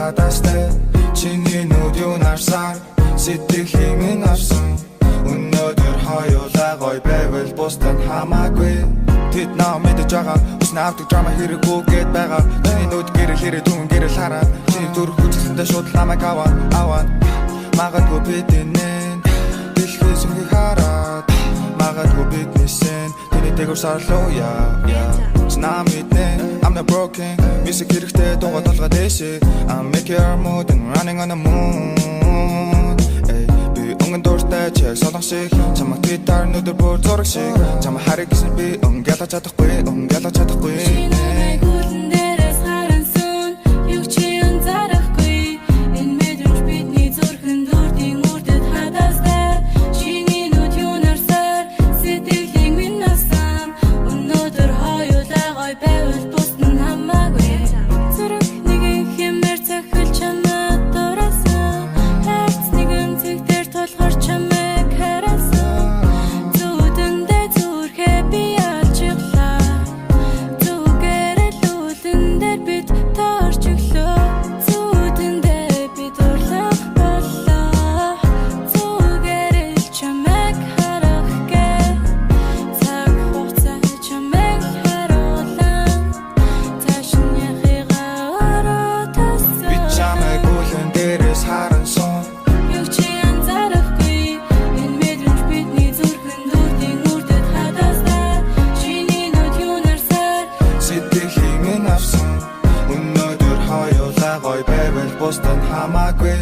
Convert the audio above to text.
хадастай чиний нүд юунаарсаар сэтгэлийн минь авсан өнөөдөр хоёулаа гоё байвал бусдад хамаагүй тэд наа мэдэж байгаа усна автыг драма хэрэггүй гэд байгаа чиний нүд гэрэл хэрэг түн гэрэл хараа чиний дүрх хүчсэндээ шууд намайг аваад магадгүй бидэнэн дэлхий сүнхийг хараад магадгүй биднээсэн тэний дээгүүр сарлуу яа Not midnight, I'm not broken Music хэрэгтэй дууга толгой дэшээ I'm making our mood and running on the moon Би өнгөн дууртай чиг солон шиг Чамаг твитар нүдэр бүр зураг шиг Чамаг харыг гэсэн би өнгөлөж чадахгүй Шинамай гүлэн дээрээс харансан Юг чи анзаарахгүй Энэ мэдрэмж бидний зүрхэн дүрдийн үрдэд хадастай Чиний нүд юунаарсаар сэтгэлийн минь авсан Өнөөдөр хоёулаа гоё байвал бусдад хамаагүй Зүрх нэгэн хэмээр цахил чамайг дураасан Хайц нэгэн цэгтэр тулхар чамайг харасан Зүудэндээ зүрхээ би алж иглаа Зүгээрээ лүүлэндээ бид таарч өглөө Зүудэндээ би дурлах боллоо Зүгээрээ л чамайг харах гээ Цаг хугацаа чамайг харуулан Цааш нь яхигаа өрөө тасан Би чамайг гүлэн дээрээс харансан Юг чи анзаарахгүй Энэ мэдрэмж бидний зүрхэн дүрдийн үрдэд хадастай Чиний нүд юунаарсаар Сэтгэлийн минь авсан өнөөдөр хоёулаа гоё байвал бусдад хамаагүй